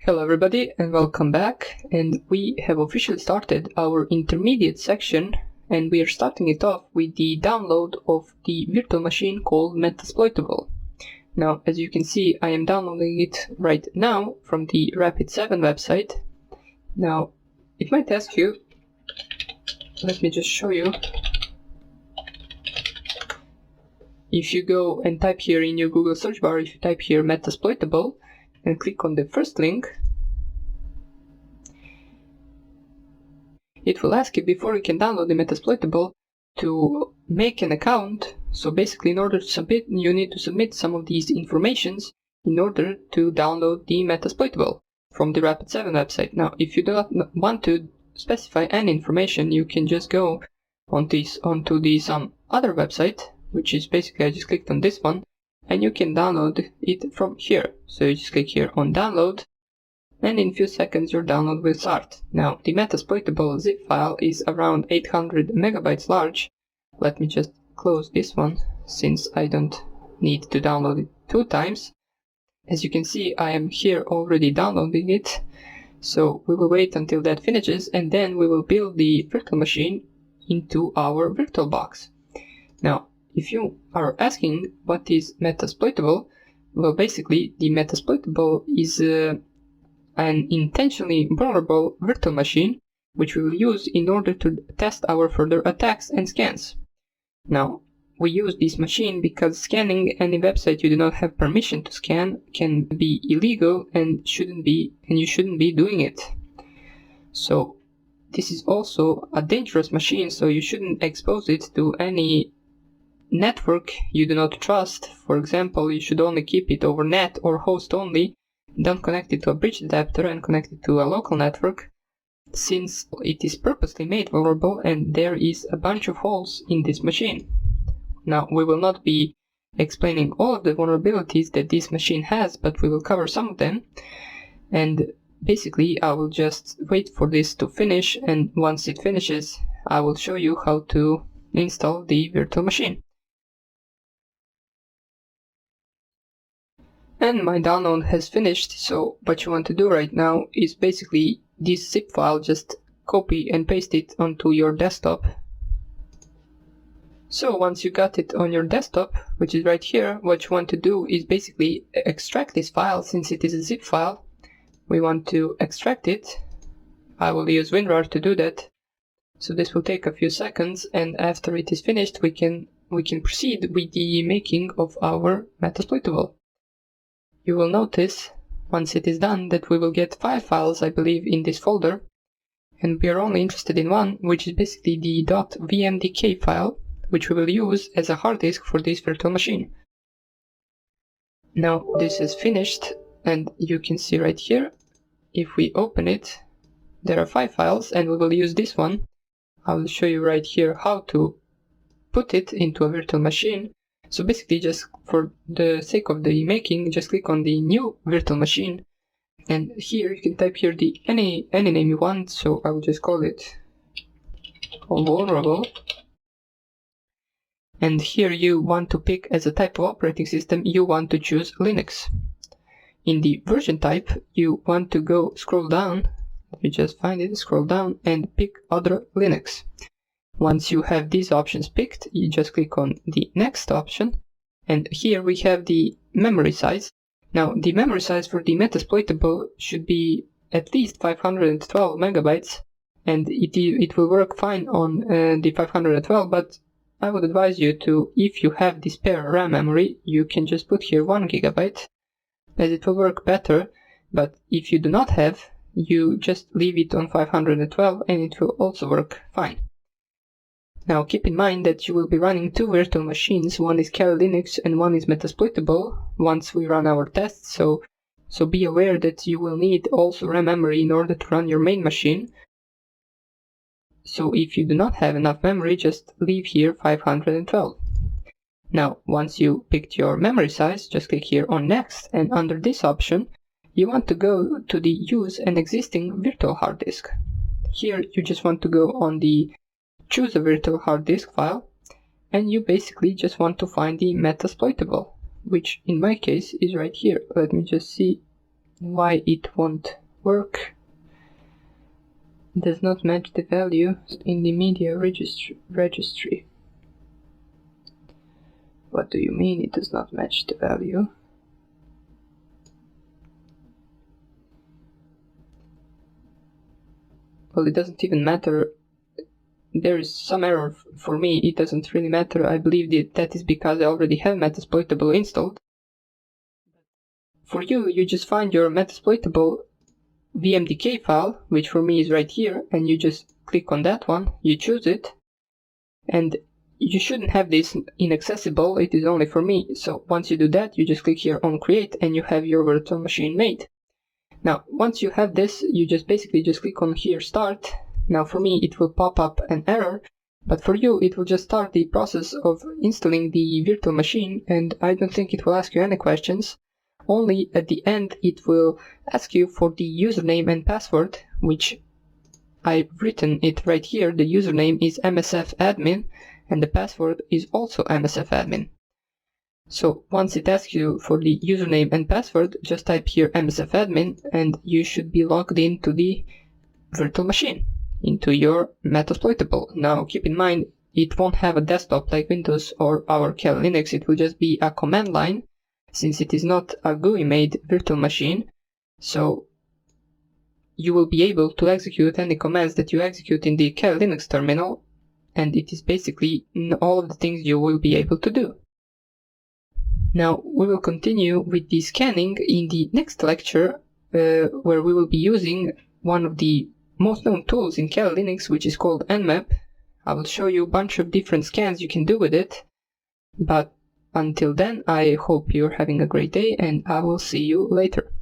Hello everybody and welcome back, and we have officially started our intermediate section, and we are starting it off with the download of the virtual machine called Metasploitable. Now, as you can see, I am downloading it right now from the Rapid7 website. Now, it might ask you, let me just show you. If you go and type here in your Google search bar, if you type here Metasploitable and click on the first link, it will ask you before you can download the Metasploitable to make an account. So basically, in order to submit, you need to submit some of these informations in order to download the Metasploitable from the Rapid7 website. Now, if you do not want to specify any information, you can just go onto the other website, which is basically, I just clicked on this one, and you can download it from here. So you just click here on download, and in a few seconds your download will start. Now, the Metasploitable zip file is around 800 megabytes large. Let me just close this one, since I don't need to download it 2 times. As you can see, I am here already downloading it. So we will wait until that finishes, and then we will build the virtual machine into our VirtualBox. Now, if you are asking what is Metasploitable, well, basically the Metasploitable is an intentionally vulnerable virtual machine which we will use in order to test our further attacks and scans. Now, we use this machine because scanning any website you do not have permission to scan can be illegal and you shouldn't be doing it. So this is also a dangerous machine, so you shouldn't expose it to any network you do not trust. For example, you should only keep it over net or host only. Don't connect it to a bridge adapter and connect it to a local network, since it is purposely made vulnerable and there is a bunch of holes in this machine. Now, we will not be explaining all of the vulnerabilities that this machine has, but we will cover some of them. And basically, I will just wait for this to finish, and once it finishes, I will show you how to install the virtual machine. And my download has finished, so what you want to do right now is basically this zip file, just copy and paste it onto your desktop. So once you got it on your desktop, which is right here, what you want to do is basically extract this file. Since it is a zip file, we want to extract it. I will use WinRAR to do that. So this will take a few seconds, and after it is finished, we can proceed with the making of our Metasploitable. You will notice, once it is done, that we will get 5 files, I believe, in this folder, and we are only interested in one, which is basically the .vmdk file, which we will use as a hard disk for this virtual machine. Now, this is finished, and you can see right here, if we open it, there are 5 files, and we will use this one. I will show you right here how to put it into a virtual machine. So basically, just for the sake of the making, just click on the new virtual machine, and here you can type here any name you want. So I will just call it vulnerable, and here you want to pick as a type of operating system, you want to choose Linux. In the version type, you want to scroll down. Let me just find it, scroll down and pick other Linux. Once you have these options picked, you just click on the next option, and here we have the memory size. Now, the memory size for the Metasploitable should be at least 512 megabytes, and it will work fine on the 512, but I would advise you to, if you have the spare RAM memory, you can just put here 1 gigabyte, as it will work better. But if you do not have, you just leave it on 512 and it will also work fine. Now, keep in mind that you will be running 2 virtual machines. One is Kali Linux and one is Metasploitable once we run our tests, so be aware that you will need also RAM memory in order to run your main machine. So if you do not have enough memory, just leave here 512. Now, once you picked your memory size, just click here on next, and under this option, you want to go to the use an existing virtual hard disk. Here you just want to go on the choose a virtual hard disk file, and you basically just want to find the Metasploitable, which in my case is right here. Let me just see why it won't work. Does not match the value in the media registry. What do you mean it does not match the value? Well, it doesn't even matter. There is some error for me. It doesn't really matter. I believe that is because I already have Metasploitable installed. For you, you just find your Metasploitable VMDK file, which for me is right here, and you just click on that one, you choose it, and you shouldn't have this inaccessible, it is only for me. So once you do that, you just click here on create and you have your virtual machine made. Now, once you have this, you just basically just click on here start. Now for me, it will pop up an error, but for you, it will just start the process of installing the virtual machine, and I don't think it will ask you any questions. Only at the end, it will ask you for the username and password, which I've written it right here. The username is msfadmin, and the password is also msfadmin. So once it asks you for the username and password, just type here msfadmin, and you should be logged into the virtual machine, into your Metasploitable. Now keep in mind, it won't have a desktop like Windows or our Kali Linux. It will just be a command line, since it is not a GUI made virtual machine. So you will be able to execute any commands that you execute in the Kali Linux terminal, and it is basically all of the things you will be able to do. Now we will continue with the scanning in the next lecture, where we will be using one of the most known tools in Kali Linux, which is called Nmap. I will show you a bunch of different scans you can do with it, but until then I hope you're having a great day, and I will see you later.